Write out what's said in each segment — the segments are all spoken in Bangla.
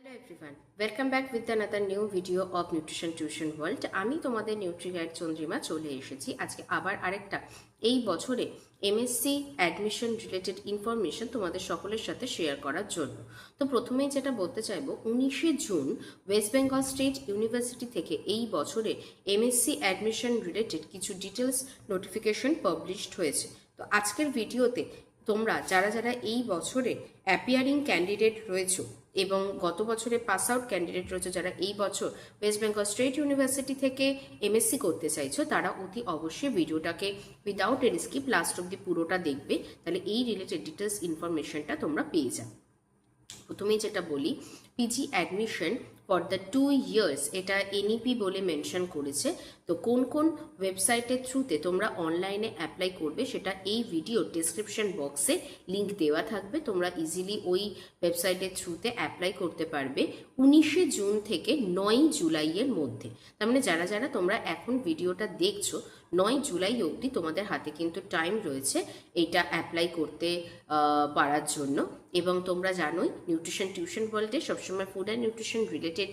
Hello everyone, welcome back with another new video of Nutrition Tuition World. আমি তোমাদের নিউট্রি গাইড চন্দ্রিমা চলে এসেছি আজকে আবার আরেকটা এই বছরে এমএসসি অ্যাডমিশন রিলেটেড ইনফরমেশন তোমাদের সকলের সাথে শেয়ার করার জন্য। তো প্রথমেই যেটা বলতে চাইবো, 19শে June West Bengal State University থেকে এই বছরে এমএসসি অ্যাডমিশন রিলেটেড কিছু ডিটেলস নোটিফিকেশন পাবলিশড হয়েছে। তো আজকের ভিডিওতে তোমরা যারা যারা এই বছরে অ্যাপিয়ারিং ক্যান্ডিডেট রয়েছো এবং গত বছরে পাস আউট ক্যান্ডিডেট রয়েছে, যারা এই বছর ওয়েস্ট বেঙ্গল স্টেট ইউনিভার্সিটি থেকে এমএসসি করতে চাইছো, তারা অতি অবশ্যই ভিডিওটাকে উইদাউট এনি স্কিপ লাস্ট অব্দি পুরোটা দেখবে, তাহলে এই রিলেটেড ডিটেলস ইনফরমেশনটা তোমরা পেয়ে যাবে। প্রথমেই যেটা বলি, PG admission for the 2 years এটা এনইপি বলে মেনশন করেছে। তো কোন কোন ওয়েবসাইটের থ্রুতে তোমরা অনলাইনে অ্যাপ্লাই করবে সেটা এই ভিডিও ডেসক্রিপশন বক্সে লিঙ্ক দেওয়া থাকবে, তোমরা ইজিলি ওই ওয়েবসাইটের থ্রুতে অ্যাপ্লাই করতে পারবে 19শে জুন থেকে 9 জুলাইয়ের মধ্যে। তার মানে যারা যারা তোমরা এখন ভিডিওটা দেখছো 9 জুলাই অবধি তোমাদের হাতে কিন্তু টাইম রয়েছে এইটা অ্যাপ্লাই করতে পারার জন্য। এবং তোমরা জানোই নিউট্রিশন টিউশন ওয়ার্ল্ডে সবসময় food and nutrition related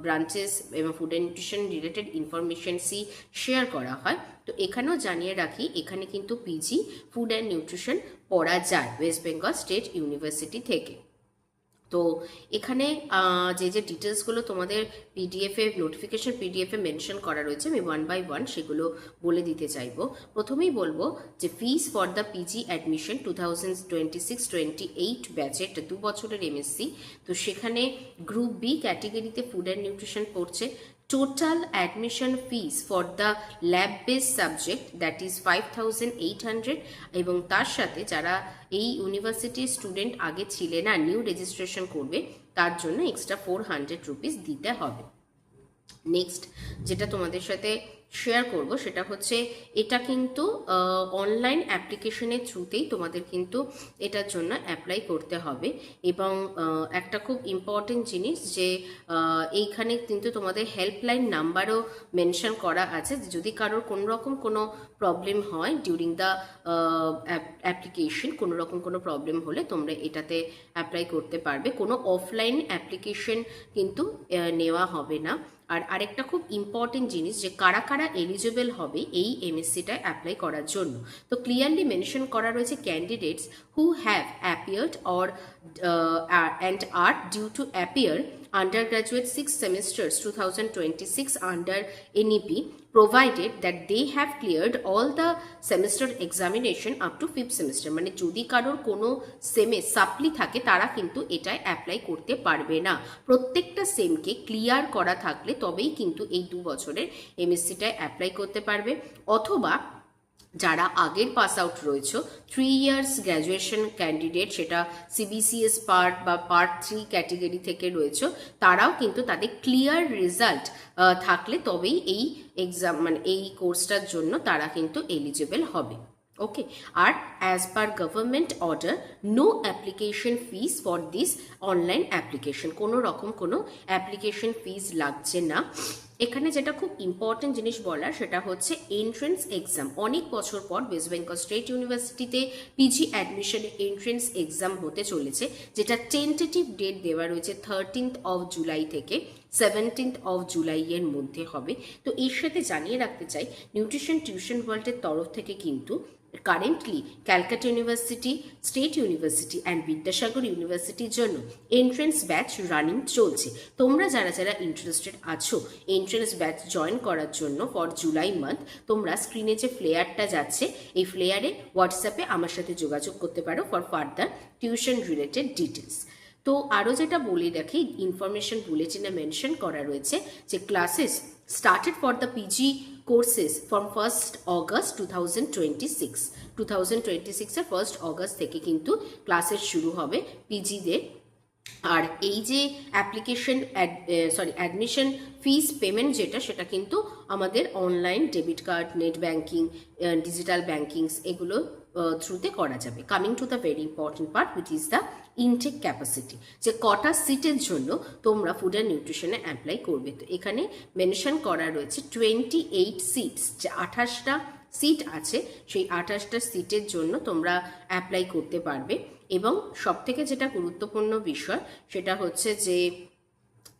branches এবং ফুড অ্যান্ড নিউট্রিশন রিলেটেড ইনফরমেশনসই শেয়ার করা হয়। তো এখানেও জানিয়ে রাখি, এখানে কিন্তু পিজি ফুড অ্যান্ড নিউট্রিশন পড়া যায় ওয়েস্ট বেঙ্গল স্টেট ইউনিভার্সিটি থেকে। তো এখানে যে যে ডিটেলসগুলো তোমাদের পিডিএফে নোটিফিকেশন পিডিএফে মেনশন করা রয়েছে, আমি 1 by 1 সেগুলো বলে দিতে চাইবো। প্রথমেই বলবো যে fees for the PG admission 2026-28 ব্যাচের 2 বছরের এমএসসি, তো সেখানে গ্রুপ বি ক্যাটেগরিতে ফুড অ্যান্ড নিউট্রিশন পড়ছে। Total admission fees for the lab-based subject that is 5,800 এবং তার সাথে যারা এই ইউনিভার্সিটির স্টুডেন্ট আগে ছিলে না, নিউ রেজিস্ট্রেশন করবে, তার জন্য এক্সট্রা 400 রুপিস দিতে হবে। নেক্সট যেটা তোমাদের সাথে শেয়ার করব সেটা হচ্ছে, এটা কিন্তু অনলাইন অ্যাপ্লিকেশনের থ্রুতেই তোমাদের কিন্তু এটার জন্য অ্যাপ্লাই করতে হবে। এবং একটা খুব ইম্পর্টেন্ট জিনিস যে এইখানে কিন্তু তোমাদের হেল্পলাইন নাম্বারও মেনশন করা আছে, যদি কারোর কোনো রকম কোনো প্রবলেম হয় ডিউরিং দ্য অ্যাপ্লিকেশন, কোনো রকম কোনো প্রবলেম হলে তোমরা এটাতে অ্যাপ্লাই করতে পারবে। কোনো অফলাইন অ্যাপ্লিকেশন কিন্তু নেওয়া হবে না। আর আরেকটা খুব ইম্পর্টেন্ট জিনিস, যে কারা কারা এলিজিবল হবে এই এমএসসিটায় অ্যাপ্লাই করার জন্য, তো ক্লিয়ারলি মেনশন করা রয়েছে candidates who have appeared or and are due to appear undergraduate 6 semesters 2026 under NEP provided that they have cleared all the semester examination up to 5th semester। মানে যদি কারোর কোনো সেমে সাপ্লি থাকে তারা কিন্তু এটায় অ্যাপ্লাই করতে পারবে না। প্রত্যেকটা সেমকে ক্লিয়ার করা থাকলে তবেই কিন্তু এই 2 বছরের এমএসসিটায় অ্যাপ্লাই করতে পারবে। অথবা যারা আগের পাস আউট রয়েছে 3 years গ্র্যাজুয়েশন ক্যান্ডিডেট, সেটা সিবিসিএস পার্ট বা পার্ট 3 ক্যাটেগরি থেকে রয়েছে, তারাও কিন্তু তাদের ক্লিয়ার রেজাল্ট থাকলে তবেই এই এক্সাম মানে এই কোর্সটার জন্য তারা কিন্তু এলিজিবল হবে। ওকে, আর as per government order no application fees for this online application, কোনো রকম কোনো অ্যাপ্লিকেশন ফিস লাগছে না। এখানে যেটা খুব ইম্পর্টেন্ট জিনিস বলার সেটা হচ্ছে এন্ট্রেন্স এক্সাম। অনেক বছর পর ওয়েস্ট বেঙ্গল স্টেট ইউনিভার্সিটিতে পিজি অ্যাডমিশনের এন্ট্রেন্স এক্সাম হতে চলেছে, যেটা টেন্টেটিভ ডেট দেওয়া রয়েছে 13th of July থেকে 17th of July এর মধ্যে হবে। তো এর সাথে জানিয়ে রাখতে চাই, নিউট্রিশন টিউশন ওয়ার্ল্ডের তরফ থেকে কিন্তু currently Calcutta university, state university and Vidyasagar ইউনিভার্সিটির জন্য এন্ট্রেন্স ব্যাচ রানিং চলছে। তোমরা যারা যারা ইন্টারেস্টেড আছো এন্ট্রেন্স ব্যাচ জয়েন করার জন্য ফর জুলাই মান্থ, তোমরা স্ক্রিনে যে ফ্লেয়ারটা যাচ্ছে এই ফ্লেয়ারে হোয়াটসঅ্যাপে আমার সাথে যোগাযোগ করতে পারো for further tuition related details. তো আরও যেটা বলে রাখি, ইনফরমেশন বুলেটিনে মেনশন করা রয়েছে যে classes started for the PG courses from 1st August 2026 এর 1st অগস্ট থেকে কিন্তু ক্লাসেস শুরু হবে পিজিদের। আর এই যে অ্যাপ্লিকেশন অ্যাডমিশন ফিস পেমেন্ট যেটা, সেটা কিন্তু আমাদের online debit card, net banking, digital bankings এগুলো থ্রুতে করা যাবে। Coming to the very important part which is the intake capacity, যে কটা সিটের জন্য তোমরা ফুড অ্যান্ড নিউট্রিশনে অ্যাপ্লাই করবে। তো এখানে মেনশন করা রয়েছে 28 সিটস, যে 28টা সিট আছে, সেই 28টা সিটের জন্য তোমরা অ্যাপ্লাই করতে পারবে। এবং সবথেকে যেটা গুরুত্বপূর্ণ বিষয় সেটা হচ্ছে যে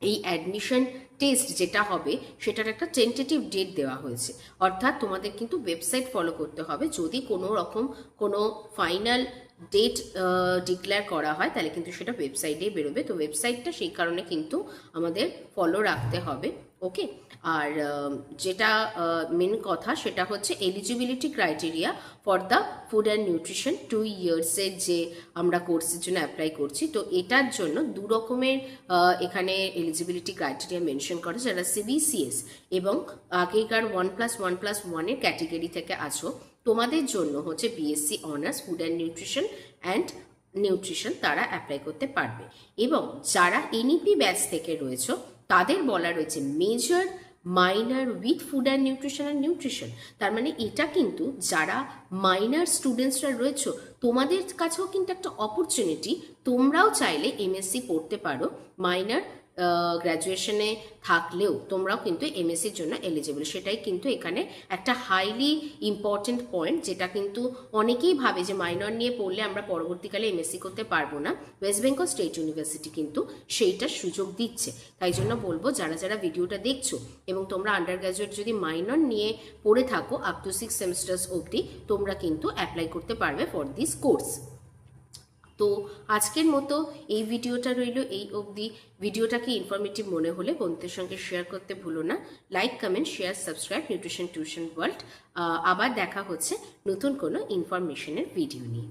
এই অ্যাডমিশন টেস্ট যেটা হবে সেটার একটা টেন্টেটিভ ডেট দেওয়া হয়েছে, অর্থাৎ তোমাদের কিন্তু ওয়েবসাইট ফলো করতে হবে। যদি কোনো রকম কোনো ফাইনাল ডেট ডিক্লেয়ার করা হয় তাহলে কিন্তু সেটা ওয়েবসাইটেই বেরোবে। তো ওয়েবসাইটটা সেই কারণে কিন্তু আমাদের ফলো রাখতে হবে। ওকে, আর যেটা মেন কথা সেটা হচ্ছে eligibility criteria for the food and nutrition 2 ইয়ার্সের যে আমরা কোর্সের জন্য অ্যাপ্লাই করছি, তো এটার জন্য দু রকমের এখানে এলিজিবিলিটি ক্রাইটেরিয়া মেনশন করে, যারা সিবিসিএস এবং আগেকার 1+1+1 ক্যাটেগরি থেকে আছো তোমাদের জন্য হচ্ছে BSc honours food and nutrition তারা অ্যাপ্লাই করতে পারবে। এবং যারা এনইপি ব্যাচ থেকে রয়েছে তাদের বলা রয়েছে major minor with food and nutrition. তার মানে এটা কিন্তু যারা মাইনর স্টুডেন্টসরা রয়েছে তোমাদের কাছেও কিন্তু একটা অপরচুনিটি, তোমরাও চাইলে এমএসসি পড়তে পারো। মাইনর গ্র্যাজুয়েশনে থাকলেও তোমরাও কিন্তু এমএসসির জন্য এলিজিবল, সেটাই কিন্তু এখানে একটা হাইলি ইম্পর্টেন্ট পয়েন্ট, যেটা কিন্তু অনেকেই ভাবে যে মাইনর নিয়ে পড়লে আমরা পরবর্তীকালে এমএসসি করতে পারবো না। ওয়েস্ট বেঙ্গল স্টেট ইউনিভার্সিটি কিন্তু সেইটার সুযোগ দিচ্ছে। তাই জন্য বলবো যারা যারা ভিডিওটা দেখছো এবং তোমরা আন্ডার গ্র্যাজুয়েট যদি মাইনর নিয়ে পড়ে থাকো আপ টু 6 সেমিস্টার্স অবধি, তোমরা কিন্তু অ্যাপ্লাই করতে পারবে ফর দিস কোর্স। তো আজকের মতো এই ভিডিওটা রইল এই অবধি। ভিডিওটাকে ইনফরমেটিভ মনে হলে বন্ধুদের সঙ্গে শেয়ার করতে ভুলো না। Like, comment, share, subscribe nutrition tuition world. আবার দেখা হচ্ছে নতুন কোনো ইনফরমেশনের ভিডিও নিয়ে।